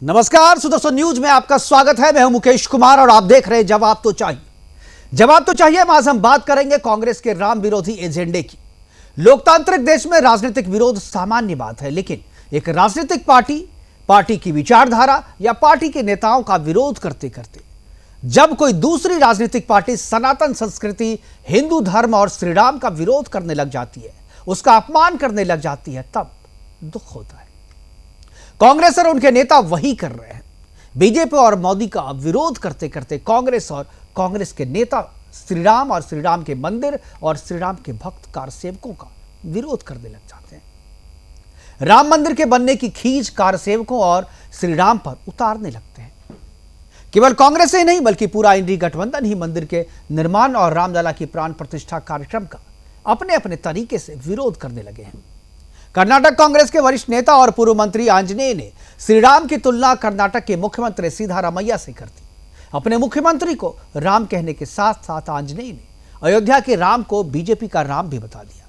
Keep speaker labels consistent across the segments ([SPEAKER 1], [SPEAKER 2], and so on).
[SPEAKER 1] नमस्कार सुदर्शन न्यूज में आपका स्वागत है। मैं हूं मुकेश कुमार और आप देख रहे हैं जवाब तो चाहिए। जवाब तो चाहिए में आज हम बात करेंगे कांग्रेस के राम विरोधी एजेंडे की। लोकतांत्रिक देश में राजनीतिक विरोध सामान्य बात है, लेकिन एक राजनीतिक पार्टी की विचारधारा या पार्टी के नेताओं का विरोध करते करते जब कोई दूसरी राजनीतिक पार्टी सनातन संस्कृति, हिंदू धर्म और श्रीराम का विरोध करने लग जाती है, उसका अपमान करने लग जाती है, तब दुख होता है। कांग्रेस और उनके नेता वही कर रहे हैं। बीजेपी और मोदी का विरोध करते करते कांग्रेस और कांग्रेस के नेता श्रीराम और श्रीराम के मंदिर और श्रीराम के भक्त कारसेवकों का विरोध करने लग जाते हैं। राम मंदिर के बनने की खींच कारसेवकों और श्रीराम पर उतारने लगते हैं। केवल कांग्रेस ही नहीं बल्कि पूरा इंडी गठबंधन ही मंदिर के निर्माण और रामलला की प्राण प्रतिष्ठा कार्यक्रम का अपने अपने तरीके से विरोध करने लगे हैं। कर्नाटक कांग्रेस के वरिष्ठ नेता और पूर्व मंत्री आंजनेय ने श्रीराम की तुलना कर्नाटक के मुख्यमंत्री सिद्धारमैया से कर दी। अपने मुख्यमंत्री को राम कहने के साथ साथ आंजनेय ने अयोध्या के राम को बीजेपी का राम भी बता दिया।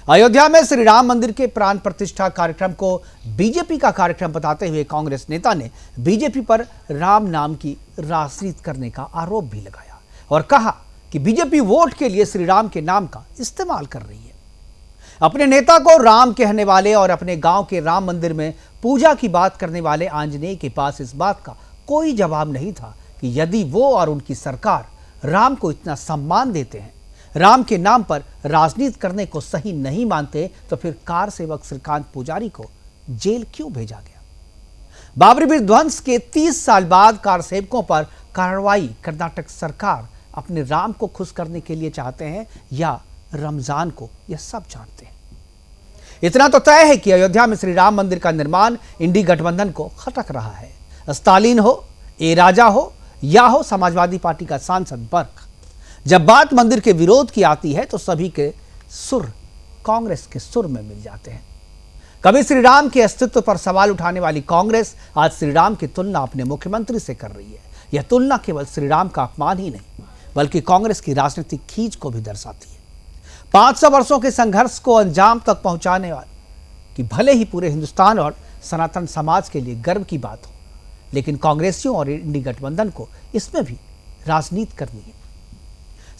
[SPEAKER 1] अयोध्या में श्री राम मंदिर के प्राण प्रतिष्ठा कार्यक्रम को बीजेपी का कार्यक्रम बताते हुए कांग्रेस नेता ने बीजेपी पर राम नाम की राजनीति करने का आरोप भी लगाया और कहा कि बीजेपी वोट के लिए श्रीराम के नाम का इस्तेमाल कर रही है। अपने नेता को राम कहने वाले और अपने गांव के राम मंदिर में पूजा की बात करने वाले आंजनेय के पास इस बात का कोई जवाब नहीं था कि यदि वो और उनकी सरकार राम को इतना सम्मान देते हैं, राम के नाम पर राजनीति करने को सही नहीं मानते, तो फिर कार सेवक श्रीकांत पुजारी को जेल क्यों भेजा गया? बाबरी विध्वंस के 30 साल बाद कार सेवकों पर कार्रवाई कर्नाटक सरकार अपने राम को खुश करने के लिए चाहते हैं या रमजान को, यह सब जानते हैं। इतना तो तय है कि अयोध्या में श्री राम मंदिर का निर्माण इंडी गठबंधन को खटक रहा है। स्टालिन हो, ए राजा हो या हो समाजवादी पार्टी का सांसद बर्क, जब बात मंदिर के विरोध की आती है तो सभी के सुर कांग्रेस के सुर में मिल जाते हैं। कभी श्री राम के अस्तित्व पर सवाल उठाने वाली कांग्रेस आज श्री राम की तुलना अपने मुख्यमंत्री से कर रही है। यह तुलना केवल श्री राम का अपमान ही नहीं बल्कि कांग्रेस की राजनीतिक खींच को भी दर्शाती है। 500 वर्षों के संघर्ष को अंजाम तक पहुंचाने वाले कि भले ही पूरे हिंदुस्तान और सनातन समाज के लिए गर्व की बात हो, लेकिन कांग्रेसियों और इंडी गठबंधन को इसमें भी राजनीति करनी है।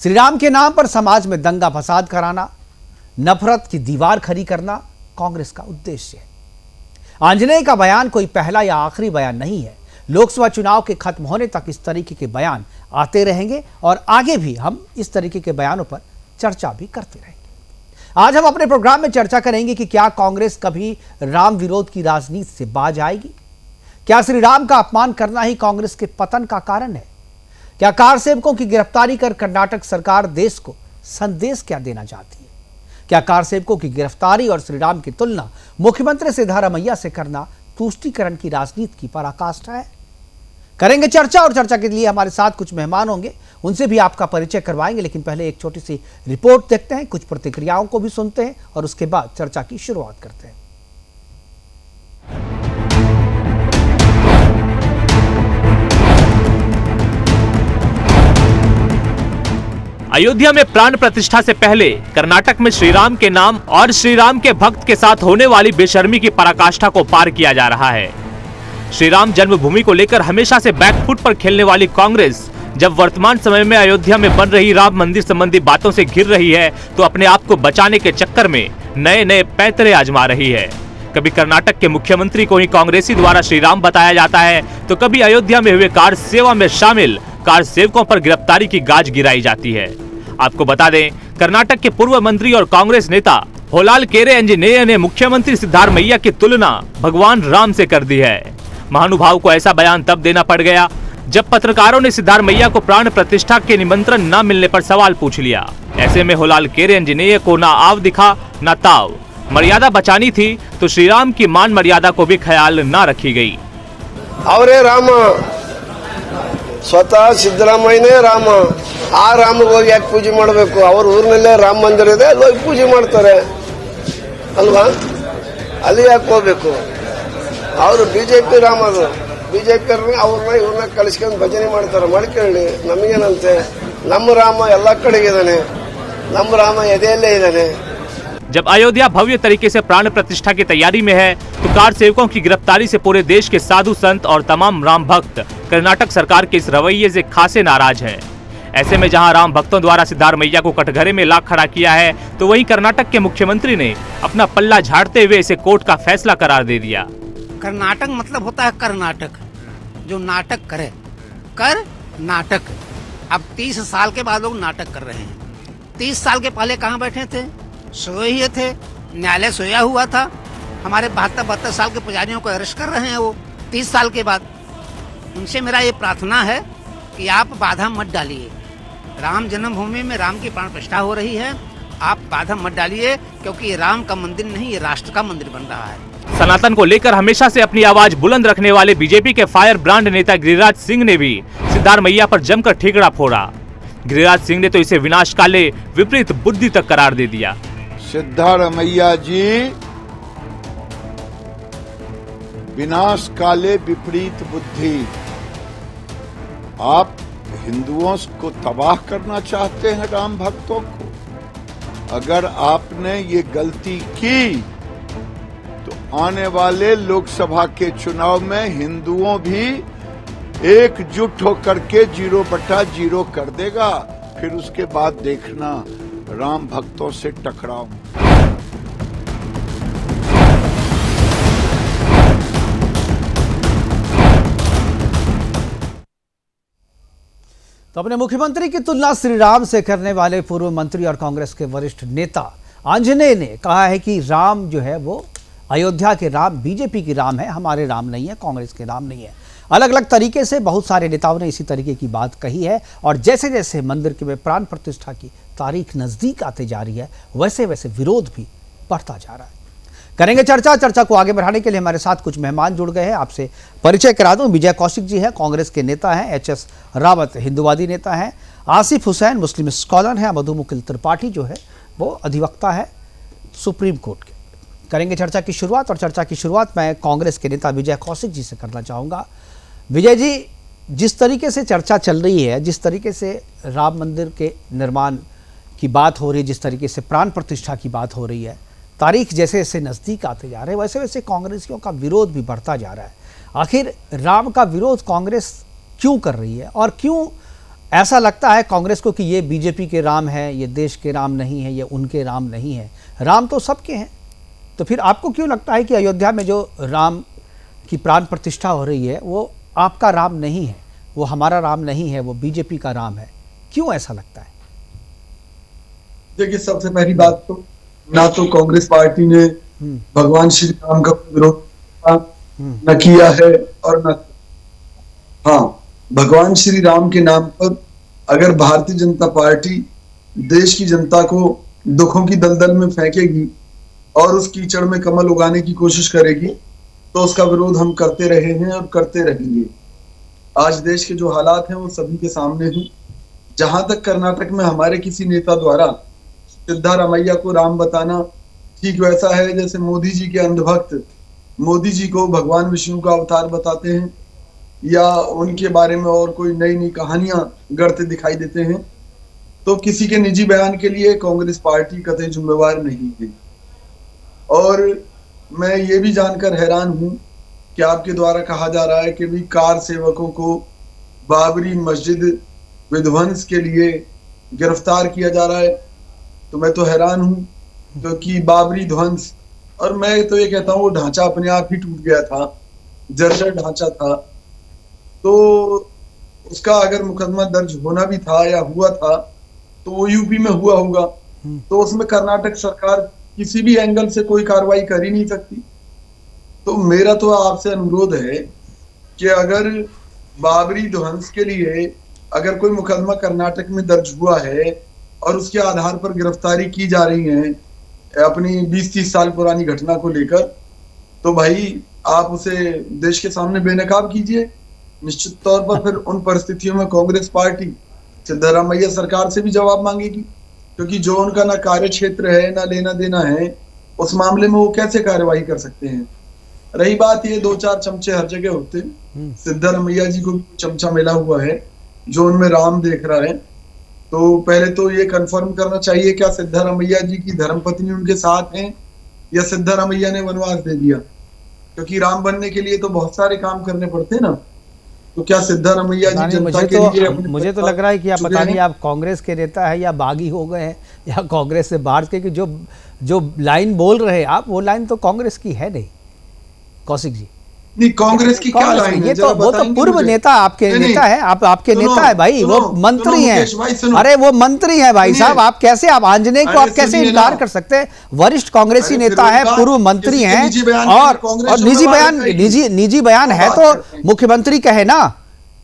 [SPEAKER 1] श्री राम के नाम पर समाज में दंगा फसाद कराना, नफरत की दीवार खड़ी करना कांग्रेस का उद्देश्य है। आंजनेय का बयान कोई पहला या आखिरी बयान नहीं है। लोकसभा चुनाव के खत्म होने तक इस तरीके के बयान आते रहेंगे और आगे भी हम इस तरीके के बयानों पर चर्चा भी करते रहेंगे। आज हम अपने प्रोग्राम में चर्चा करेंगे कि क्या कांग्रेस कभी राम विरोध की राजनीति से बाज आएगी? क्या श्री राम का अपमान करना ही कांग्रेस के पतन का कारण है? क्या कार सेवकों की गिरफ्तारी कर कर्नाटक सरकार देश को संदेश क्या देना चाहती है? क्या कार सेवकों की गिरफ्तारी और श्री राम की तुलना मुख्यमंत्री सिद्धारमैया से करना तुष्टीकरण की राजनीति की पराकाष्ठा है? करेंगे चर्चा, और चर्चा के लिए हमारे साथ कुछ मेहमान होंगे, उनसे भी आपका परिचय करवाएंगे। लेकिन पहले एक छोटी सी रिपोर्ट देखते हैं, कुछ प्रतिक्रियाओं को भी सुनते हैं और उसके बाद चर्चा की शुरुआत करते हैं।
[SPEAKER 2] अयोध्या में प्राण प्रतिष्ठा से पहले कर्नाटक में श्रीराम के नाम और श्रीराम के भक्त के साथ होने वाली बेशर्मी की पराकाष्ठा को पार किया जा रहा है। श्रीराम जन्मभूमि को लेकर हमेशा से बैकफुट पर खेलने वाली कांग्रेस जब वर्तमान समय में अयोध्या में बन रही राम मंदिर संबंधी बातों से घिर रही है तो अपने आप को बचाने के चक्कर में नए नए पैंतरे आजमा रही है। कभी कर्नाटक के मुख्यमंत्री को ही कांग्रेसी द्वारा श्रीराम बताया जाता है तो कभी अयोध्या में हुए कार सेवा में शामिल कार सेवकों पर गिरफ्तारी की गाज गिराई जाती है। आपको बता दें, कर्नाटक के पूर्व मंत्री और कांग्रेस नेता होलालकेरे आंजनेय ने मुख्यमंत्री सिद्धारमैया की तुलना भगवान राम से कर दी है। महानुभाव को ऐसा बयान तब देना पड़ गया जब पत्रकारों ने सिद्धारमैया को प्राण प्रतिष्ठा के निमंत्रण न मिलने पर सवाल पूछ लिया। ऐसे में होलालकेरे आंजनेय को ना आव दिखा ना ताव। मर्यादा बचानी थी तो श्रीराम की मान मर्यादा को भी ख्याल न रखी गई।
[SPEAKER 3] ಅವರೇ ರಾಮ, ಸ್ವತಃ ಸಿದ್ದರಾಮಯ್ಯನೇ ರಾಮ. ಆ ರಾಮಗೆ ಹೋಗಿ ಯಾಕೆ ಪೂಜೆ ಮಾಡಬೇಕು? ಅವ್ರ ಊರಿನಲ್ಲೇ ರಾಮ ಮಂದಿರ ಇದೆ, ಅಲ್ಲಿ ಹೋಗಿ ಪೂಜೆ ಮಾಡ್ತಾರೆ ಅಲ್ವಾ? ಅಲ್ಲಿ ಯಾಕೆ ಹೋಗ್ಬೇಕು? ಅವರು ಬಿಜೆಪಿ ರಾಮ, ಅದು ಬಿಜೆಪಿ ಅವ್ರನ್ನ ಇವ್ರನ್ನ ಕಳಿಸ್ಕೊಂಡು ಭಜನೆ ಮಾಡ್ತಾರೆ. ಮಾಡ್ಕೊಳ್ಳಿ, ನಮಗೇನಂತೆ? ನಮ್ಮ ರಾಮ ಎಲ್ಲ ಕಡೆಗೆ ಇದ್ದಾನೆ, ನಮ್ಮ ರಾಮ ಎದೆಯಲ್ಲೇ ಇದ್ದಾನೆ.
[SPEAKER 2] जब अयोध्या भव्य तरीके से प्राण प्रतिष्ठा की तैयारी में है, तो कार सेवकों की गिरफ्तारी से पूरे देश के साधु संत और तमाम राम भक्त कर्नाटक सरकार के इस रवैये से खासे नाराज हैं। ऐसे में जहां राम भक्तों द्वारा सिद्धारमैया को कटघरे में ला खड़ा किया है, तो वहीं कर्नाटक के मुख्यमंत्री ने अपना पल्ला झाड़ते हुए इसे कोर्ट का फैसला करार दे दिया।
[SPEAKER 4] कर्नाटक मतलब होता है कर्नाटक, जो नाटक करे, कर नाटक। अब 30 साल के बाद लोग नाटक कर रहे हैं। 30 साल के पहले कहाँ बैठे थे? सोए ही थे, न्यायालय सोया हुआ था। हमारे 72 साल के पुजारियों को अरेस्ट कर रहे हैं वो 30 साल के बाद। उनसे मेरा ये प्रार्थना है कि आप बाधा मत डालिए। राम जन्मभूमि में राम की प्राण प्रतिष्ठा हो रही है, आप बाधा मत डालिए, क्योंकि ये राम का मंदिर नहीं, ये राष्ट्र का मंदिर बन रहा है।
[SPEAKER 2] सनातन को लेकर हमेशा से अपनी आवाज बुलंद रखने वाले बीजेपी के फायर ब्रांड नेता गिरिराज सिंह ने भी सिद्धारमैया पर जमकर ठिकरा फोड़ा। गिरिराज सिंह ने तो इसे विनाशकाले विपरीत बुद्धि तक करार दे दिया।
[SPEAKER 5] सिद्धारमैया जी विनाश काले विपरीत बुद्धि। आप हिंदुओं को तबाह करना चाहते हैं, राम भक्तों को। अगर आपने ये गलती की तो आने वाले लोकसभा के चुनाव में हिंदुओं भी एकजुट होकर के 0/0 कर देगा। फिर उसके बाद देखना राम भक्तों से टकराव।
[SPEAKER 1] तो अपने मुख्यमंत्री की तुलना श्री राम से करने वाले पूर्व मंत्री और कांग्रेस के वरिष्ठ नेता आंजनेय ने कहा है कि राम जो है वो अयोध्या के राम बीजेपी की राम है, हमारे राम नहीं है, कांग्रेस के राम नहीं है। अलग अलग तरीके से बहुत सारे नेताओं ने इसी तरीके की बात कही है। और जैसे जैसे मंदिर के में प्राण प्रतिष्ठा की तारीख नजदीक आते जा रही है, वैसे वैसे विरोध भी बढ़ता जा रहा है। करेंगे चर्चा को आगे बढ़ाने के लिए हमारे साथ कुछ मेहमान जुड़ गए हैं। आपसे परिचय करा दूं, विजय कौशिक जी हैं, कांग्रेस के नेता हैं। HS रावत हिंदुवादी नेता हैं। आसिफ हुसैन मुस्लिम स्कॉलर हैं। मधुमुकुल त्रिपाठी जो है वो अधिवक्ता है सुप्रीम कोर्ट के। करेंगे चर्चा की शुरुआत, और चर्चा की शुरुआत मैं कांग्रेस के नेता विजय कौशिक जी से करना चाहूँगा। विजय जी, जिस तरीके से चर्चा चल रही है, जिस तरीके से राम मंदिर के निर्माण की बात हो रही है, जिस तरीके से प्राण प्रतिष्ठा की बात हो रही है, तारीख जैसे जैसे नज़दीक आते जा रहे हैं, वैसे वैसे कांग्रेसियों का विरोध भी बढ़ता जा रहा है। आखिर राम का विरोध कांग्रेस क्यों कर रही है, और क्यों ऐसा लगता है कांग्रेस को कि ये बीजेपी के राम है, ये देश के राम नहीं है, ये उनके राम नहीं है? राम तो सबके हैं। तो फिर आपको क्यों लगता है कि अयोध्या में जो राम की प्राण प्रतिष्ठा हो रही है वो आपका राम नहीं है, वो हमारा राम नहीं है, वो बीजेपी का राम है? क्यों ऐसा लगता है?
[SPEAKER 6] देखिए, सबसे पहली बात तो ना तो कांग्रेस पार्टी ने भगवान श्री राम का विरोध न किया है, और न भगवान श्री राम के नाम पर अगर भारतीय जनता पार्टी देश की जनता को दुखों की दलदल में फेंकेगी और उस कीचड़ में कमल उगाने की कोशिश करेगी, तो उसका विरोध हम करते रहे हैं और करते रहेंगे। आज देश के जो हालात हैं वो सभी के सामने हैं। जहां तक कर्नाटक में हमारे किसी नेता द्वारा सिद्धारमैया को राम बताना ठीक वैसा है जैसे मोदी जी के अंधभक्त मोदी जी को भगवान विष्णु का अवतार बताते हैं, या उनके बारे में और कोई नई नई कहानियां गढ़ते दिखाई देते हैं, तो किसी के निजी बयान के लिए कांग्रेस पार्टी कतई जिम्मेवार नहीं है। और मैं ये भी जानकर हैरान हूं कि आपके द्वारा कहा जा रहा है कि भी कार सेवकों को बाबरी मस्जिद विध्वंस के लिए गिरफ्तार किया जा रहा है। तो मैं तो हैरान हूं, क्योंकि बाबरी ध्वंस, और मैं तो ये कहता हूँ वो ढांचा अपने आप ही टूट गया था, जर्जर ढांचा था। तो उसका अगर मुकदमा दर्ज होना भी था या हुआ था तो वो यूपी में हुआ होगा, तो उसमें कर्नाटक सरकार किसी भी एंगल से कोई कार्रवाई कर ही नहीं सकती। तो मेरा तो आपसे अनुरोध है कि अगर बाबरी ध्वंस के लिए अगर कोई मुकदमा कर्नाटक में दर्ज हुआ है और उसके आधार पर गिरफ्तारी की जा रही है अपनी 20-30 साल पुरानी घटना को लेकर, तो भाई आप उसे देश के सामने बेनकाब कीजिए। निश्चित तौर पर फिर उन परिस्थितियों में कांग्रेस पार्टी सिद्धारमैया सरकार से भी जवाब मांगेगी, क्योंकि जो उनका ना कार्य क्षेत्र है ना लेना देना है, उस मामले में वो कैसे कार्यवाही कर सकते हैं। रही बात ये 2-4 चमचे हर जगह होते हैं, सिद्धारमैया जी को भी चमचा मिला हुआ है जो उनमें राम देख रहा है। तो पहले तो ये कंफर्म करना चाहिए क्या सिद्धारमैया जी की धर्मपत्नी उनके साथ हैं या सिद्धारमैया ने वनवास दे दिया, क्योंकि राम बनने के लिए तो बहुत सारे काम करने पड़ते हैं ना। तो क्या सिद्धारमैया जी जनता के लिए
[SPEAKER 1] मुझे तो लग रहा है कि आप पता नहीं आप कांग्रेस के नेता है या बागी हो गए हैं या कांग्रेस से बाहर के, कि जो लाइन बोल रहे हैं आप, वो लाइन तो कांग्रेस की है नहीं कौशिक जी।
[SPEAKER 6] नहीं, कांग्रेस की क्या लाइन है?
[SPEAKER 1] ये तो वो तो पूर्व नेता आपके नेता है, आपके नेता है भाई, वो मंत्री हैं। अरे वो मंत्री हैं भाई साहब, आप कैसे, आप आंजनेय को आप कैसे इनकार कर सकते हैं? वरिष्ठ कांग्रेसी नेता है, पूर्व मंत्री हैं, और निजी बयान है तो मुख्यमंत्री कहे ना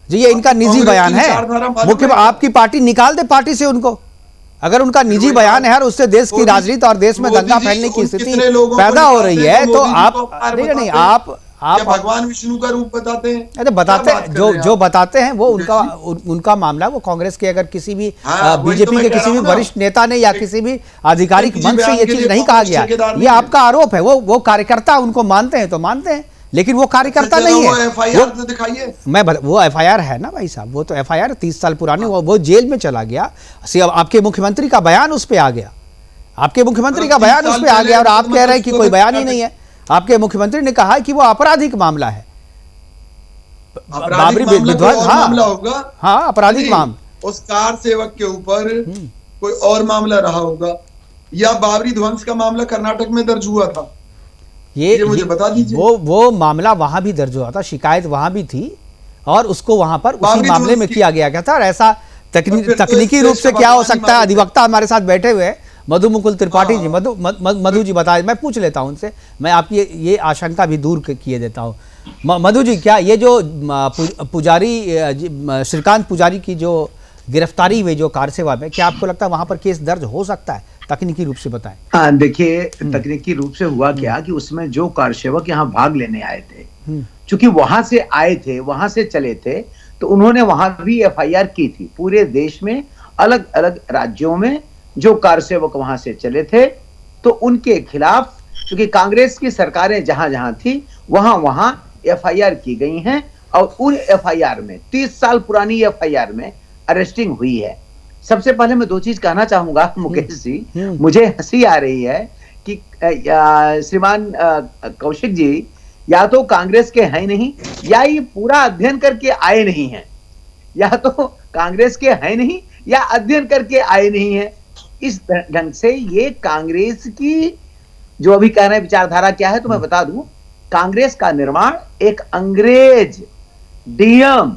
[SPEAKER 1] जी ये इनका निजी बयान है। मुख्य आपकी पार्टी निकाल दे पार्टी से उनको, अगर उनका निजी बयान है और उससे देश की राजनीति और देश में दंगा फैलने की स्थिति पैदा हो रही है, तो आप नहीं आप
[SPEAKER 6] भगवान विष्णु का रूप बताते हैं।
[SPEAKER 1] अरे बताते हैं, जो बताते हैं वो उनका मामला, वो कांग्रेस के अगर किसी भी बीजेपी के किसी भी वरिष्ठ नेता ने या किसी भी आधिकारिक मंच से ये चीज नहीं कहा गया, ये आपका आरोप है। वो कार्यकर्ता उनको मानते हैं तो मानते हैं, लेकिन वो कार्यकर्ता नहीं है।
[SPEAKER 6] वो दिखाइए,
[SPEAKER 1] वो एफआईआर है ना भाई साहब, वो तो एफआईआर 30 साल पुरानी, वो जेल में चला गया। आपके मुख्यमंत्री का बयान उस पे आ गया, आपके मुख्यमंत्री का बयान उस पे आ गया, और आप कह रहे हैं कि कोई बयान ही नहीं है। आपके मुख्यमंत्री ने कहा कि वो आपराधिक मामला है, बाबरी विध्वंस,
[SPEAKER 6] मामला होगा।
[SPEAKER 1] हाँ आपराधिक मामला,
[SPEAKER 6] उस कार सेवक के ऊपर कोई और मामला रहा होगा, या बाबरी ध्वंस का मामला कर्नाटक में दर्ज हुआ था, ये मुझे बता दीजिए।
[SPEAKER 1] वो मामला वहां भी दर्ज हुआ था, शिकायत वहां भी थी, और उसको वहां पर उसी मामले में किया गया था। ऐसा तकनीकी रूप से क्या हो सकता है? अधिवक्ता हमारे साथ बैठे हुए हैं, मधु मुकुल त्रिपाठी जी। मधु जी बताए, मैं पूछ लेता हूं उनसे, मैं आपकी ये आशंका भी दूर किए देता हूं। मधु जी, क्या ये जो पुजारी श्रीकांत पुजारी की जो गिरफ्तारी हुई जो कार सेवा में, क्या आपको लगता है वहां पर केस दर्ज हो सकता है? तकनीकी रूप से बताएं।
[SPEAKER 7] हाँ देखिए, तकनीकी रूप से हुआ क्या कि उसमें जो कार सेवक यहाँ भाग लेने आए थे, चूंकि वहां से आए थे, वहां से चले थे, तो उन्होंने वहां भी एफआईआर की थी। पूरे देश में अलग अलग राज्यों में जो कार सेवक वहां से चले थे, तो उनके खिलाफ, क्योंकि कांग्रेस की सरकारें जहां जहां थी वहां वहां एफआईआर की गई हैं, और उन एफआईआर में 30 साल पुरानी एफआईआर में अरेस्टिंग हुई है। सबसे पहले मैं दो चीज कहना चाहूंगा मुकेश जी, मुझे हंसी आ रही है कि श्रीमान कौशिक जी या तो कांग्रेस के हैं नहीं, या ये पूरा अध्ययन करके आए नहीं हैं, या तो कांग्रेस के हैं नहीं या अध्ययन करके आए नहीं हैं। इस ढंग से ये कांग्रेस की जो अभी कह रहे हैं विचारधारा क्या है, तो मैं बता दूं, कांग्रेस का निर्माण एक अंग्रेज डीएम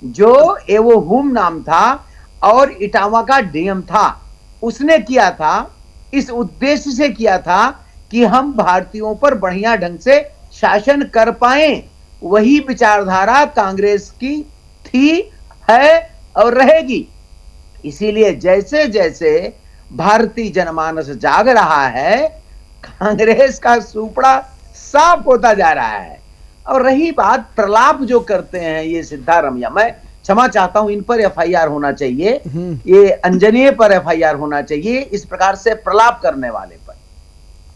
[SPEAKER 7] जो एवो हुम नाम था और इटावा का डीएम था, उसने किया था। इस उद्देश्य से किया था कि हम भारतीयों पर बढ़िया ढंग से शासन कर पाए। वही विचारधारा कांग्रेस की थी, है और रहेगी। इसीलिए जैसे जैसे भारतीय जनमानस जाग रहा है, कांग्रेस का सुपड़ा साफ होता जा रहा है। और रही बात प्रलाप जो करते हैं ये सिद्धारमैया, मैं क्षमा चाहता हूं, इन पर एफआईआर होना चाहिए, ये अंजनेय पर एफआईआर होना चाहिए, इस प्रकार से प्रलाप करने वाले पर।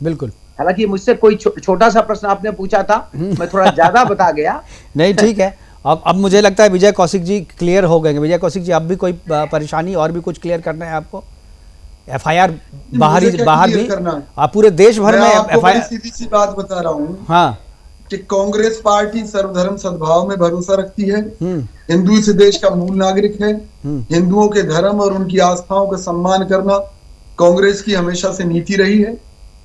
[SPEAKER 1] बिल्कुल।
[SPEAKER 7] हालांकि मुझसे कोई छोटा सा प्रश्न आपने पूछा था, मैं थोड़ा ज्यादा बता गया।
[SPEAKER 1] नहीं ठीक है, अब मुझे लगता है विजय कौशिक जी क्लियर हो गए। विजय कौशिक जी, अब भी कोई परेशानी और भी कुछ क्लियर करना है आपको? एफआईआर बाहर भी, आप पूरे देश भर में एफआईआर,
[SPEAKER 6] सीधी सी बात बता रहा हूँ,
[SPEAKER 1] हाँ,
[SPEAKER 6] कि कांग्रेस पार्टी सर्वधर्म सद्भाव में भरोसा रखती है, हिंदू इस देश का मूल नागरिक है, हिंदुओं के धर्म और उनकी आस्थाओं का सम्मान करना कांग्रेस की हमेशा से नीति रही है,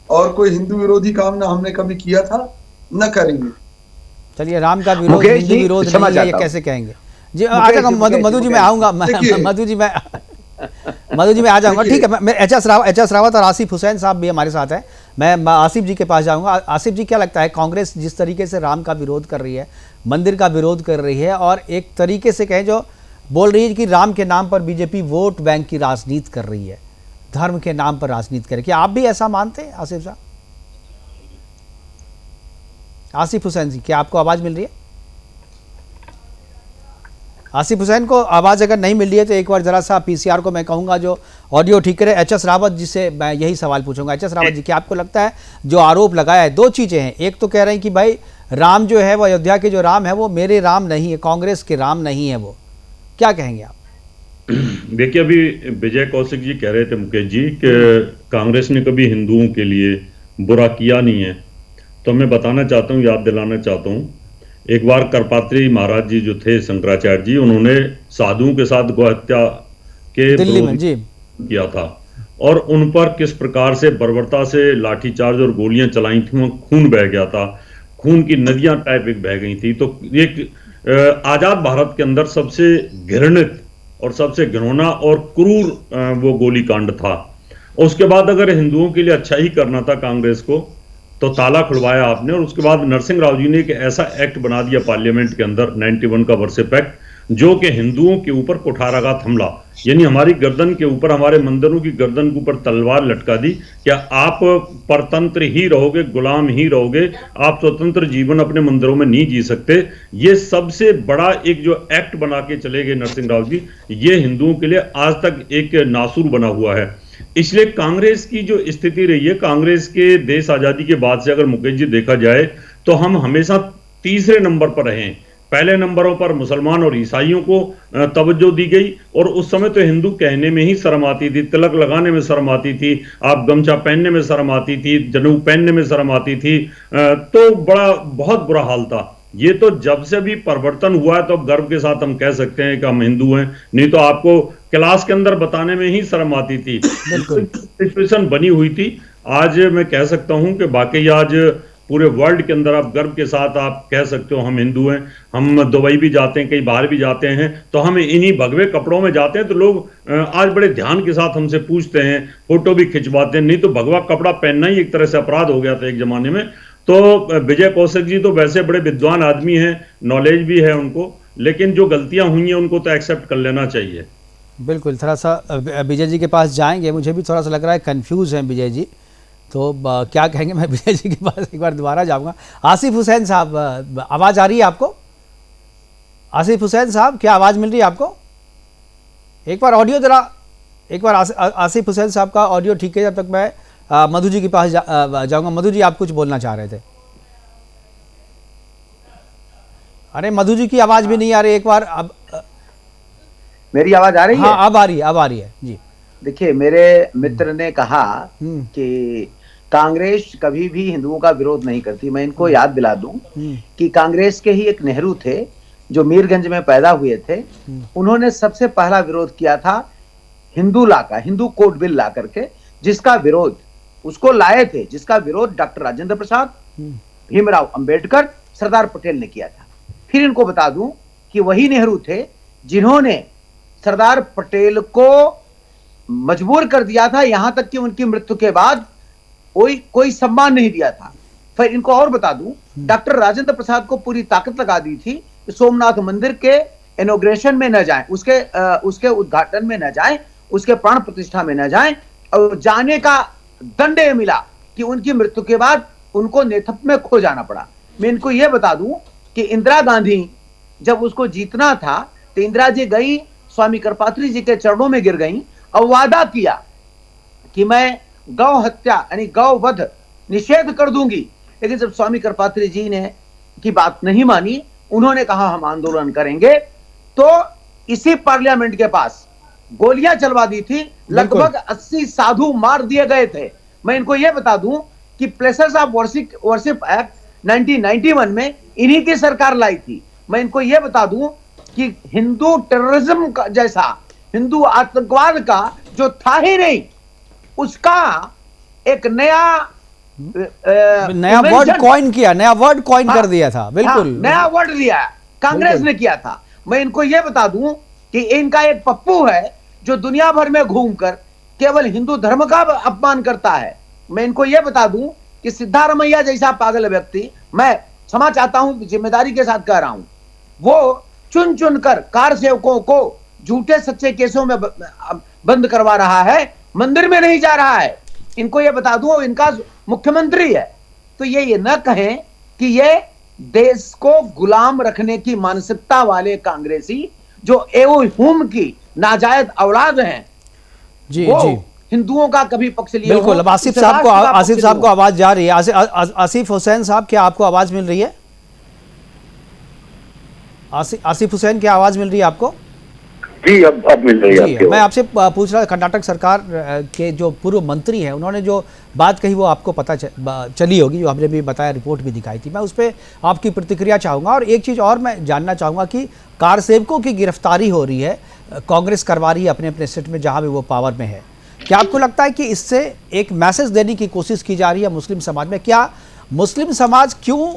[SPEAKER 6] और कोई हिंदू विरोधी काम ना हमने कभी किया था, न करेंगे।
[SPEAKER 1] चलिए, राम का विरोध हिंदू विरोध नहीं है, ये कैसे कहेंगे जी? मधु जी मैं आऊंगा, मधु जी मैं आ जाऊंगा, ठीक है। मैं एच.एस. रावत और आसिफ हुसैन साहब भी हमारे साथ हैं, मैं आसिफ जी के पास जाऊंगा। आसिफ जी, क्या लगता है कांग्रेस जिस तरीके से राम का विरोध कर रही है, मंदिर का विरोध कर रही है, और एक तरीके से कहें जो बोल रही है कि राम के नाम पर बीजेपी वोट बैंक की राजनीति कर रही है, धर्म के नाम पर राजनीति करे, क्या आप भी ऐसा मानते हैं आसिफ साहब? आसिफ हुसैन जी, क्या आपको आवाज मिल रही है? आसिफ हुसैन को आवाज़ अगर नहीं मिल रही है तो एक बार जरा सा पीसीआर को मैं कहूँगा जो ऑडियो ठीक करे। एच.एस. रावत जी से मैं यही सवाल पूछूंगा। एच.एस. रावत जी, क्या आपको लगता है जो आरोप लगाया है, दो चीज़ें हैं, एक तो कह रहे हैं कि भाई राम जो है वो अयोध्या के जो राम है वो मेरे राम नहीं है, कांग्रेस के राम नहीं है, वो क्या कहेंगे आप?
[SPEAKER 8] देखिए, अभी विजय कौशिक जी कह रहे थे मुकेश जी कि कांग्रेस ने कभी हिंदुओं के लिए बुरा किया नहीं है। तो मैं बताना चाहता हूँ, याद दिलाना चाहता हूँ, एक बार करपात्री महाराज जी जो थे शंकराचार्य जी, उन्होंने साधुओं के साथ गौहत्या के
[SPEAKER 1] दिल्ली में जी
[SPEAKER 8] किया था और उन पर किस प्रकार से बर्बरता से लाठीचार्ज और गोलियां चलाई थी, वहां खून बह गया था, खून की नदियां टाइप एक बह गई थी। तो एक आजाद भारत के अंदर सबसे घृणित और सबसे घिनौना और क्रूर वो गोली कांड था। उसके बाद अगर हिंदुओं के लिए अच्छा ही करना था कांग्रेस को, तो ताला खुलवाया आपने, और उसके बाद नरसिंह राव जी ने एक ऐसा एक्ट बना दिया पार्लियामेंट के अंदर 91 का वर्शिप एक्ट, जो कि हिंदुओं के ऊपर कुठाराघात हमला, यानी हमारी गर्दन के ऊपर, हमारे मंदिरों की गर्दन के ऊपर तलवार लटका दी। क्या आप परतंत्र ही रहोगे, गुलाम ही रहोगे, आप स्वतंत्र जीवन अपने मंदिरों में नहीं जी सकते? ये सबसे बड़ा एक जो एक्ट बना के चले गए नरसिंह राव जी, ये हिंदुओं के लिए आज तक एक नासूर बना हुआ है। इसलिए कांग्रेस की जो स्थिति रही है, कांग्रेस के देश आजादी के बाद से अगर मुकेश जी देखा जाए तो हम हमेशा तीसरे नंबर पर रहे। पहले नंबरों पर मुसलमान और ईसाइयों को तवज्जो दी गई, और उस समय तो हिंदू कहने में ही शर्म आती थी, तिलक लगाने में शर्म आती थी, आप गमछा पहनने में शर्म आती थी, जनेऊ पहनने में शर्म आती थी, तो बहुत बुरा हाल था। ये तो जब से भी परिवर्तन हुआ है तो अब गर्व के साथ हम कह सकते हैं कि हम हिंदू हैं, नहीं तो आपको क्लास के अंदर बताने में ही शर्म आती थी। सिचुएशन बनी हुई थी। आज मैं कह सकता हूं कि बाकी आज पूरे वर्ल्ड के अंदर आप गर्व के साथ आप कह सकते हो हम हिंदू हैं। हम दुबई भी जाते हैं, कहीं बाहर भी जाते हैं, तो हम इन्हीं भगवे कपड़ों में जाते हैं, तो लोग आज बड़े ध्यान के साथ हमसे पूछते हैं, फोटो भी खिंचवाते हैं। नहीं तो भगवा कपड़ा पहनना ही एक तरह से अपराध हो गया था एक जमाने में। तो विजय कौशिक जी तो वैसे बड़े विद्वान आदमी हैं, नॉलेज भी है उनको, लेकिन जो गलतियां हुई हैं उनको तो एक्सेप्ट कर लेना चाहिए।
[SPEAKER 1] बिल्कुल, थोड़ा सा विजय जी के पास जाएंगे। मुझे भी थोड़ा सा लग रहा है कंफ्यूज हैं विजय जी, तो क्या कहेंगे, मैं विजय जी के पास एक बार दोबारा जाऊंगा। आसिफ हुसैन साहब, आवाज़ आ रही है आपको? आसिफ हुसैन साहब, क्या आवाज़ मिल रही है आपको? एक बार ऑडियो जरा, एक बार आसिफ हुसैन साहब का ऑडियो ठीक है, जब तक मैं मधु जी के पास जाऊंगा। मधु जी, आप कुछ बोलना चाह रहे थे? अरे मधु जी की आवाज़ भी नहीं आ रही, एक बार अब
[SPEAKER 7] मेरी आवाज आ रही है?
[SPEAKER 1] हाँ, अब आ रही है जी।
[SPEAKER 7] देखिए, मेरे मित्र ने कहा कि कांग्रेस कभी भी हिंदुओं का विरोध नहीं करती। मैं इनको याद दिला दूं कि कांग्रेस के ही एक नेहरू थे जो मीरगंज में पैदा हुए थे। उन्होंने सबसे पहला विरोध किया था हिंदू लॉ का, हिंदू कोड बिल ला करके, जिसका विरोध उसको लाए थे, जिसका विरोध डॉक्टर राजेंद्र प्रसाद, भीमराव अंबेडकर, सरदार पटेल ने किया था। फिर इनको बता दूं कि वही नेहरू थे जिन्होंने सरदार पटेल को मजबूर कर दिया था, यहां तक कि उनकी मृत्यु के बाद कोई सम्मान नहीं दिया था। फिर इनको और बता दूं, डॉक्टर राजेंद्र प्रसाद को पूरी ताकत लगा दी थी कि सोमनाथ मंदिर के इनॉग्रेशन में न जाएं, उसके उद्घाटन में न जाएं, उसके प्राण प्रतिष्ठा में न जाएं, और जाने का दंड ये मिला कि उनकी मृत्यु के बाद उनको नेतृत्व में खो जाना पड़ा। मैं इनको यह बता दूं कि इंदिरा गांधी जब उसको जीतना था तो इंदिरा जी गई, स्वामी करपात्री जी के चरणों में गिर गई और वादा किया कि मैं गौ हत्या यानी गौ वध निषेध कर दूंगी। लेकिन जब स्वामी करपात्री जी ने की बात नहीं मानी, उन्होंने कहा हम आंदोलन करेंगे, तो इसी पार्लियामेंट के पास गोलियां चलवा दी थी। लगभग 80 साधु मार दिए गए थे। मैं इनको यह बता दूं कि प्लेसेस ऑफ वर्शिप एक्ट 1991 में इन्हीं की सरकार लाई थी। मैं इनको यह बता दूं कि हिंदू टेररिज्म का जैसा, हिंदू आतंकवाद का जो था ही नहीं, उसका एक नया
[SPEAKER 1] वर्ड कॉइन किया, नया वर्ड कॉइन कर दिया था। बिल्कुल,
[SPEAKER 7] नया वर्ड दिया कांग्रेस ने किया था। मैं इनको यह बता दूं कि इनका एक पप्पू है जो दुनिया भर में घूमकर केवल हिंदू धर्म का अपमान करता है। मैं इनको यह बता दूं कि सिद्धारमैया जैसा पागल व्यक्ति, मैं क्षमा चाहता हूं, जिम्मेदारी के साथ कह रहा हूं, वो चुन चुन कर कार सेवकों को झूठे सच्चे केसों में बंद करवा रहा है, मंदिर में नहीं जा रहा है। इनको यह बता दूं, इनका मुख्यमंत्री है। तो ये न कहें कि ये देश को गुलाम रखने की मानसिकता वाले कांग्रेसी जो एवं की नाजायज औलाद हैं,
[SPEAKER 1] जी
[SPEAKER 7] वो
[SPEAKER 1] जी,
[SPEAKER 7] हिंदुओं का कभी पक्ष लिया।
[SPEAKER 1] बिल्कुल। अब आसिफ साहब को आवाज जा रही है। आसिफ हुसैन साहब, क्या आपको आवाज मिल रही है? आसिफ हुसैन, क्या आवाज मिल रही है आपको?
[SPEAKER 9] जी अब मिल रही है
[SPEAKER 1] जी,
[SPEAKER 9] आपकी
[SPEAKER 1] मैं
[SPEAKER 9] आवाज।
[SPEAKER 1] आपसे पूछ रहा कर्नाटक सरकार के जो पूर्व मंत्री हैं, उन्होंने जो बात कही वो आपको पता चली होगी, जो हमने भी बताया, रिपोर्ट भी दिखाई थी। मैं उस पर आपकी प्रतिक्रिया चाहूँगा। और एक चीज़ और मैं जानना चाहूँगा कि कार सेवकों की गिरफ्तारी हो रही है, कांग्रेस करवा रही है अपने अपने स्टेट में जहाँ भी वो पावर में है। क्या आपको लगता है कि इससे एक मैसेज देने की कोशिश की जा रही है मुस्लिम समाज में? क्या मुस्लिम समाज क्यों,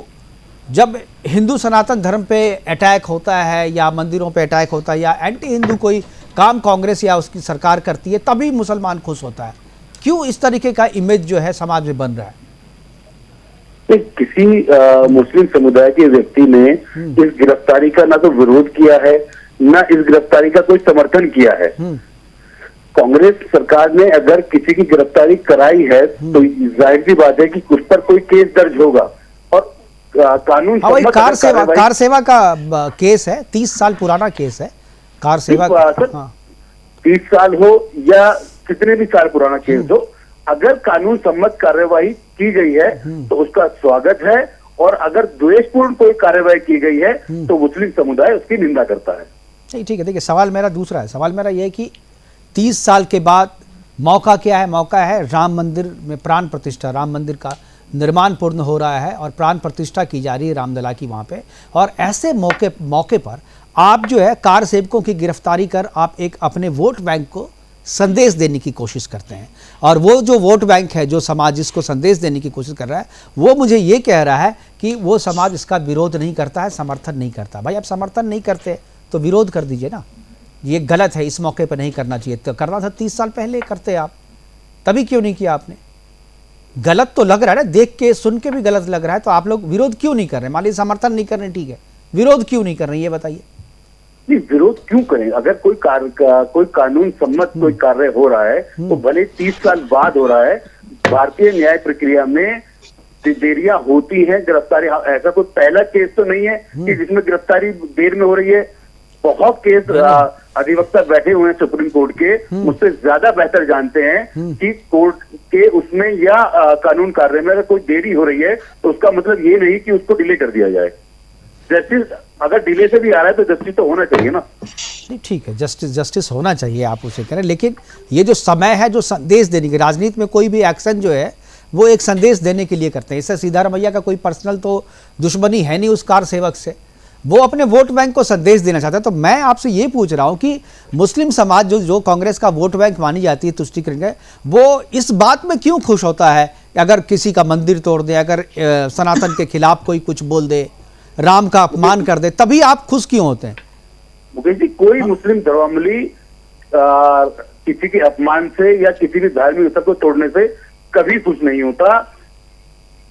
[SPEAKER 1] जब हिंदू सनातन धर्म पे अटैक होता है या मंदिरों पे अटैक होता है या एंटी हिंदू कोई काम कांग्रेस या उसकी सरकार करती है, तभी मुसलमान खुश होता है? क्यों इस तरीके का इमेज जो है समाज में बन रहा है?
[SPEAKER 9] किसी मुस्लिम समुदाय के व्यक्ति ने इस गिरफ्तारी का ना तो विरोध किया है, ना इस गिरफ्तारी का कोई समर्थन किया है। कांग्रेस सरकार ने अगर किसी की गिरफ्तारी कराई है तो जाहिर सी बात है कि उस पर कोई केस दर्ज होगा और कानून
[SPEAKER 1] वही कार सेवा का केस है, 30 साल पुराना केस है कार सेवा।
[SPEAKER 9] 30 साल हो या कितने भी साल पुराना केस हो, अगर कानून सम्मत कार्यवाही की गई है तो उसका स्वागत है, और अगर द्वेषपूर्ण कोई कार्यवाही की गई है तो मुस्लिम समुदाय उसकी निंदा करता है।
[SPEAKER 1] नहीं, ठीक है। देखिए, सवाल मेरा दूसरा है। सवाल मेरा यह है कि 30 साल के बाद मौका क्या है? मौका है राम मंदिर में प्राण प्रतिष्ठा, राम मंदिर का निर्माण पूर्ण हो रहा है और प्राण प्रतिष्ठा की जा रही है रामलला की वहाँ पे। और ऐसे मौके पर आप जो है कार सेवकों की गिरफ्तारी कर आप एक अपने वोट बैंक को संदेश देने की कोशिश करते हैं। और वो जो वोट बैंक है, जो समाज जिसको संदेश देने की कोशिश कर रहा है, वो मुझे ये कह रहा है कि वो समाज इसका विरोध नहीं करता है, समर्थन नहीं करता। भाई, आप समर्थन नहीं करते तो विरोध कर दीजिए ना। ये गलत है, इस मौके पर नहीं करना चाहिए। तो करना था 30 साल पहले करते आप, तभी क्यों नहीं किया आपने? गलत तो लग रहा है ना, देख के सुन के भी गलत लग रहा है, तो आप लोग विरोध क्यों नहीं कर रहे? मान लीजिए समर्थन नहीं कर रहे, ठीक है, विरोध क्यों नहीं कर रहे, ये बताइए।
[SPEAKER 9] नहीं, विरोध क्यों करें? अगर कोई कानून सम्मत कोई कार्य हो रहा है तो भले 30 साल बाद हो रहा है। भारतीय न्याय प्रक्रिया में देरियां होती हैं, गिरफ्तारी, ऐसा कोई पहला केस तो नहीं है कि जिसमें गिरफ्तारी देर में हो रही है। बहुत केस अधिवक्ता बैठे हुए हैं सुप्रीम कोर्ट के, मुझसे ज्यादा बेहतर जानते हैं कि कोर्ट के उसमें या कानून कार्य में अगर कोई देरी हो रही है तो उसका मतलब ये नहीं कि उसको डिले कर दिया जाए। जस्टिस अगर डिले से भी आ रहा है तो जस्टिस तो होना चाहिए ना।
[SPEAKER 1] नहीं, ठीक है, जस्टिस होना चाहिए, आप उसे करें। लेकिन ये जो समय है, जो संदेश देने की, राजनीति में कोई भी एक्शन जो है वो एक संदेश देने के लिए करते हैं। इससे सिद्धारमैया का कोई पर्सनल तो दुश्मनी है नहीं उस कार सेवक से, वो अपने वोट बैंक को संदेश देना चाहता है। तो मैं आपसे ये पूछ रहा हूँ कि मुस्लिम समाज जो कांग्रेस का वोट बैंक मानी जाती है तुष्टिकरण, वो इस बात में क्यों खुश होता है अगर किसी का मंदिर तोड़ दे, अगर सनातन के खिलाफ कोई कुछ बोल दे, राम का अपमान कर दे, तभी आप खुश क्यों होते हैं?
[SPEAKER 9] मुकेश जी, कोई मुस्लिम धर्मावलंबी किसी के अपमान से या किसी भी धार्मिक उत्सव को तोड़ने से कभी खुश नहीं होता।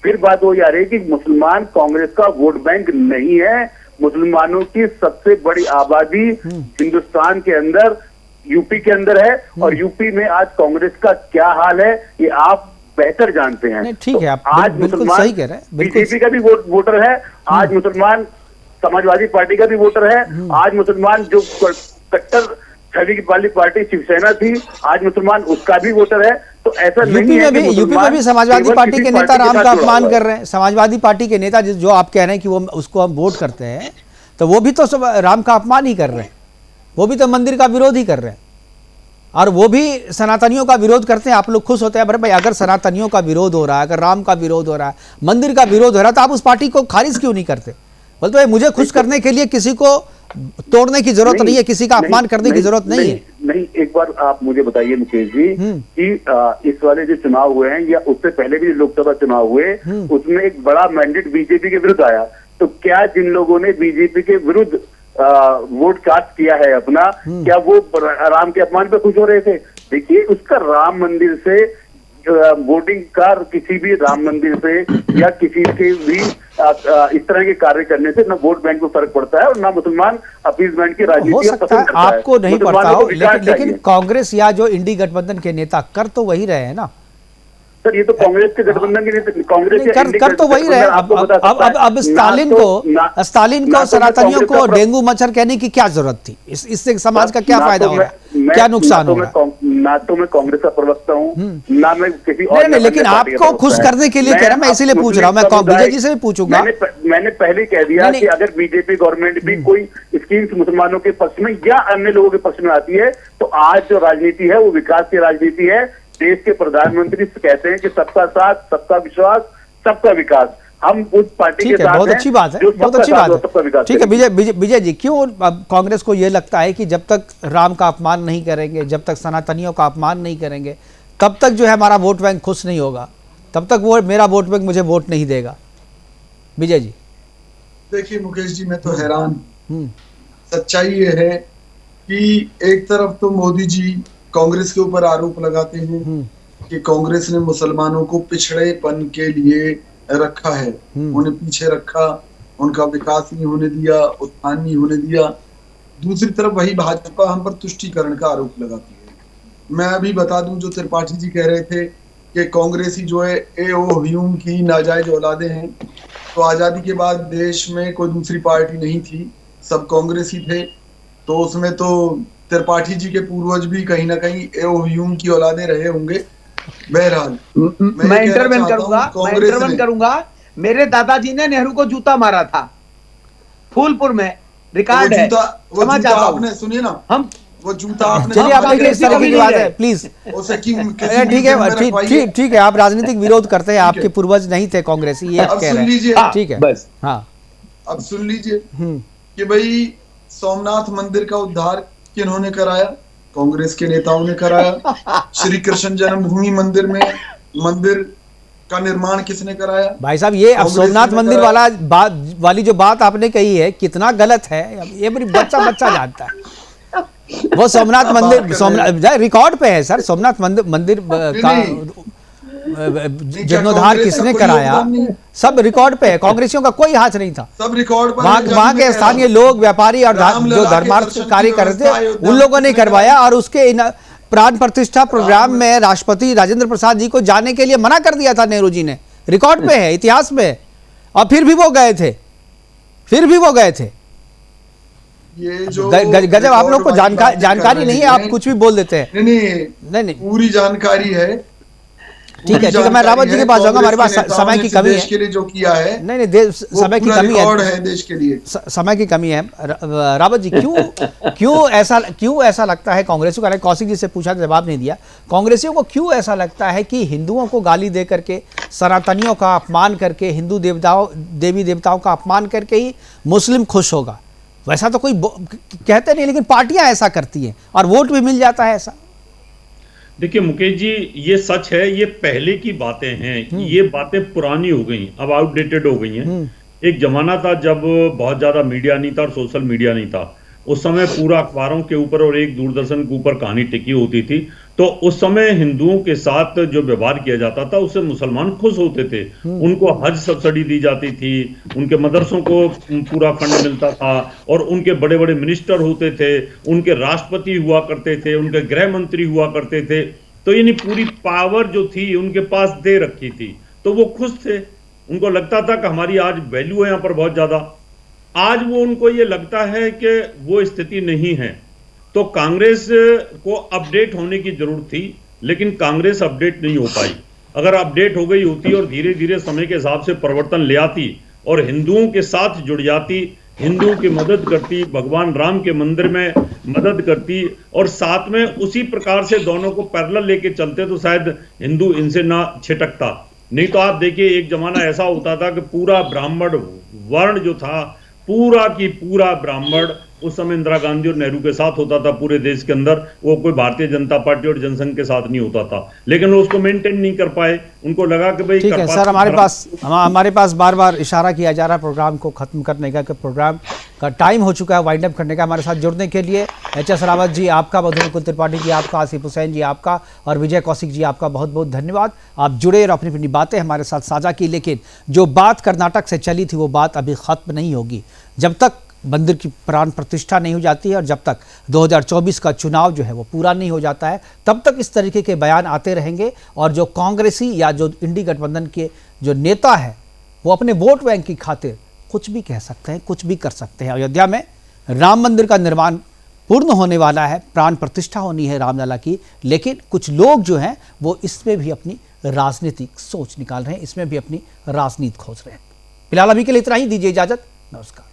[SPEAKER 9] फिर बात वो आ रही है कि मुसलमान कांग्रेस का वोट बैंक नहीं है। मुसलमानों की सबसे बड़ी आबादी हिंदुस्तान के अंदर, यूपी के अंदर है, और यूपी में आज कांग्रेस का क्या हाल है ये आप बेहतर जानते हैं।
[SPEAKER 1] ठीक है, आप
[SPEAKER 9] आज
[SPEAKER 1] बिल्कुल सही कह रहे हैं।
[SPEAKER 9] बीजेपी का भी वोटर है, आज मुसलमान समाजवादी पार्टी का भी वोटर है, आज मुसलमान जो कट्टर छवि वाली पार्टी शिवसेना थी, आज मुसलमान उसका भी वोटर है। तो ऐसा नहीं है कि
[SPEAKER 1] यूपी में भी समाजवादी पार्टी के नेता राम का अपमान कर रहे हैं। समाजवादी पार्टी के नेता जो आप कह रहे हैं कि वो उसको हम वोट करते हैं, तो वो भी तो राम का अपमान ही कर रहे हैं, वो भी तो मंदिर का विरोध ही कर रहे हैं, और वो भी सनातनियों का विरोध करते हैं। आप लोग खुश होते हैं। अरे भाई, अगर सनातनियों का विरोध हो रहा है, अगर राम का विरोध हो रहा है, मंदिर का विरोध हो रहा है, तो आप उस पार्टी को खारिज क्यों नहीं करते? बोलते भाई, मुझे खुश करने के लिए किसी को तोड़ने की जरूरत नहीं है, किसी का अपमान करने की जरूरत नहीं है।
[SPEAKER 9] नहीं, एक बार आप मुझे बताइए मुकेश जी कि इस वाले जो चुनाव हुए हैं या उससे पहले भी लोकसभा चुनाव हुए, उसमें एक बड़ा मैंडेट बीजेपी के विरुद्ध आया। तो क्या जिन लोगों ने बीजेपी के विरुद्ध वोट कास्ट किया है अपना, क्या वो राम के अपमान पे खुश हो रहे थे? देखिए, उसका राम मंदिर से वोटिंग का किसी भी राम मंदिर से या किसी के भी इस तरह के कार्य करने से न वोट बैंक को फर्क पड़ता है और ना मुसलमान अपीसमेंट की राजनीति
[SPEAKER 1] हो सकता है आपको नहीं पड़ता हो, लेकिन कांग्रेस या जो इंडी गठबंधन के नेता कर तो वही रहे हैं ना।
[SPEAKER 9] सर ये तो कांग्रेस के गठबंधन की नहीं, कांग्रेस
[SPEAKER 1] नहीं, कर तो वही रहे। अब स्टालिन को सनातनियों को डेंगू मच्छर कहने की क्या जरूरत थी? इससे समाज का क्या फायदा होगा, क्या नुकसान होगा?
[SPEAKER 9] ना तो मैं कांग्रेस का प्रवक्ता हूँ, ना मैं किसी और
[SPEAKER 1] नहीं, लेकिन आपको खुश करने के लिए कह रहा, मैं इसीलिए पूछ रहा हूँ। मैं विजय जी से भी पूछूंगा।
[SPEAKER 9] मैंने पहले कह दिया कि अगर बीजेपी गवर्नमेंट भी कोई स्कीम्स मुसलमानों के पक्ष में या अन्य लोगों के पक्ष में आती है, तो आज जो राजनीति है वो विकास की राजनीति है। देश के प्रधानमंत्री कहते हैं कि सबका साथ, सबका विश्वास, सबका विकास। हम उस पार्टी के साथ
[SPEAKER 1] बहुत अच्छी बात है, बहुत अच्छी बात है। ठीक है विजय जी, क्यों कांग्रेस को यह लगता है कि जब तक राम का अपमान नहीं करेंगे, जब तक सनातनियों का अपमान नहीं करेंगे, तब तक जो है हमारा वोट बैंक खुश नहीं होगा, तब तक वो मेरा वोट बैंक मुझे वोट नहीं देगा? विजय जी
[SPEAKER 6] देखिए मुकेश जी, मैं तो हैरान। सच्चाई ये है कि एक तरफ तो मोदी जी कांग्रेस के ऊपर आरोप लगाते हैं कि कांग्रेस ने मुसलमानों को पिछड़ेपन के लिए रखा है, उन्हें पीछे रखा, उनका विकास नहीं होने दिया, उत्थान नहीं होने दिया। दूसरी तरफ वही भाजपा हम पर तुष्टीकरण का आरोप लगाती है। मैं अभी बता दूं, जो त्रिपाठी जी कह रहे थे कि कांग्रेसी जो है ह्यूम की नाजायज औलादे हैं, तो आजादी के बाद देश में कोई दूसरी पार्टी नहीं थी, सब कांग्रेसी थे। तो उसमें तो त्रिपाठी जी के पूर्वज भी कहीं ना कहीं ह्यूम की औलादे रहे होंगे। बहरहाल
[SPEAKER 7] मैं इंटरवेन करूंगा। मेरे दादाजी ने नेहरू को जूता मारा था फूलपुर में, रिकॉर्ड है।
[SPEAKER 6] आपने सुनिए ना, हम वो जूता आपने,
[SPEAKER 1] चलिए आप इस तरह की बात है प्लीज। ठीक है, आप राजनीतिक विरोध करते हैं, आपके पूर्वज नहीं थे कांग्रेसी, ये कह रहे हैं। ठीक है बस, हाँ
[SPEAKER 6] अब सुन लीजिए कि भाई सोमनाथ मंदिर का उद्धार किन्होंने कराया? कांग्रेस के नेताओं ने कराया। श्री कृष्ण जन्मभूमि मंदिर में मंदिर का निर्माण किसने कराया?
[SPEAKER 1] भाई साहब, ये अब सोमनाथ मंदिर वाली जो बात आपने कही है, कितना गलत है ये मेरी बच्चा जानता है। वो सोमनाथ मंदिर रिकॉर्ड पे है सर। सोमनाथ मंदिर का जीर्णोद्धार किसने कराया? सब रिकॉर्ड पे है, कांग्रेसियों का कोई हाथ नहीं था।
[SPEAKER 6] सब रिकॉर्ड पर
[SPEAKER 1] वहां के स्थानीय लोग, व्यापारी और जो धर्मार्थ कार्य कर रहे थे, उन लोगों ने करवाया। और उसके प्राण प्रतिष्ठा प्रोग्राम में राष्ट्रपति राजेंद्र प्रसाद जी को जाने के लिए मना कर दिया था नेहरू जी ने, रिकॉर्ड पे है, इतिहास में। और फिर भी वो गए थे।
[SPEAKER 6] ये जो
[SPEAKER 1] गजब, आप लोग को जानकारी नहीं है, आप कुछ भी बोल देते हैं।
[SPEAKER 6] नहीं, पूरी जानकारी है।
[SPEAKER 1] ठीक है, मैं रावत जी के पास जाऊंगा, हमारे पास समय की कमी है।
[SPEAKER 6] देश के लिए जो किया है,
[SPEAKER 1] नहीं समय की कमी है,
[SPEAKER 6] देश के लिए
[SPEAKER 1] समय की कमी है। रावत जी, क्यों ऐसा लगता है कांग्रेसियों का? कौशिक जी से पूछा, जवाब नहीं दिया। कांग्रेसियों को क्यों ऐसा लगता है कि हिंदुओं को गाली दे करके, सनातनियों का अपमान करके, हिंदू देवी देवताओं का अपमान करके ही मुस्लिम खुश होगा? वैसा तो कोई कहते नहीं, लेकिन पार्टियां ऐसा करती हैं और वोट भी मिल जाता है ऐसा।
[SPEAKER 8] देखिए मुकेश जी, ये सच है, ये पहले की बातें हैं, ये बातें पुरानी हो गई, अब आउटडेटेड हो गई हैं। एक जमाना था जब बहुत ज्यादा मीडिया नहीं था और सोशल मीडिया नहीं था। उस समय पूरा अखबारों के ऊपर और एक दूरदर्शन के ऊपर कहानी टिकी होती थी। तो उस समय हिंदुओं के साथ जो व्यवहार किया जाता था उससे मुसलमान खुश होते थे। उनको हज सब्सिडी दी जाती थी, उनके मदरसों को पूरा फंड मिलता था, और उनके बड़े बड़े मिनिस्टर होते थे, उनके राष्ट्रपति हुआ करते थे, उनके गृह मंत्री हुआ करते थे। तो यानी पूरी पावर जो थी उनके पास दे रखी थी, तो वो खुश थे। उनको लगता था कि हमारी आज वैल्यू है यहाँ पर बहुत ज्यादा। आज वो उनको ये लगता है कि वो स्थिति नहीं है। तो कांग्रेस को अपडेट होने की जरूरत थी, लेकिन कांग्रेस अपडेट नहीं हो पाई। अगर अपडेट हो गई होती और धीरे धीरे समय के हिसाब से परिवर्तन ले आती और हिंदुओं के साथ जुड़ जाती, हिंदुओं की मदद करती, भगवान राम के मंदिर में मदद करती, और साथ में उसी प्रकार से दोनों को पैरेलल लेके चलते, तो शायद हिंदू इनसे ना छिटकता। नहीं तो आप देखिए, एक जमाना ऐसा होता था कि पूरा ब्राह्मण वर्ण जो था, पूरा की पूरा ब्राह्मण उस समय इंदिरा गांधी और नेहरू के साथ होता था पूरे देश के अंदर। वो कोई भारतीय जनता पार्टी और जनसंघ के साथ नहीं होता था, लेकिन वो उसको मेंटेन नहीं कर पाए। उनको लगा कि भाई
[SPEAKER 1] ठीक है सर, हमारे पास बार बार इशारा किया जा रहा है प्रोग्राम को खत्म करने का, कि प्रोग्राम का टाइम हो चुका है वाइंड अप करने का। हमारे साथ जुड़ने के लिए एच.एस. रावत जी आपका, मधु मुकुंद त्रिपाठी जी आपका, आसिफ हुसैन जी आपका, और विजय कौशिक जी आपका बहुत बहुत धन्यवाद। आप जुड़े और अपनी अपनी बातें हमारे साथ साझा की। लेकिन जो बात कर्नाटक से चली थी वो बात अभी खत्म नहीं होगी। जब तक मंदिर की प्राण प्रतिष्ठा नहीं हो जाती है और जब तक 2024 का चुनाव जो है वो पूरा नहीं हो जाता है तब तक इस तरीके के बयान आते रहेंगे और जो कांग्रेसी या जो इंडी गठबंधन के जो नेता है वो अपने वोट बैंक की खातिर कुछ भी कह सकते हैं, कुछ भी कर सकते हैं। अयोध्या में राम मंदिर का निर्माण पूर्ण होने वाला है, प्राण प्रतिष्ठा होनी है रामलला की, लेकिन कुछ लोग जो हैं वो इसमें भी अपनी राजनीतिक सोच निकाल रहे हैं, इसमें भी अपनी राजनीति खोज रहे हैं। फिलहाल अभी के लिए इतना ही, दीजिए इजाजत, नमस्कार।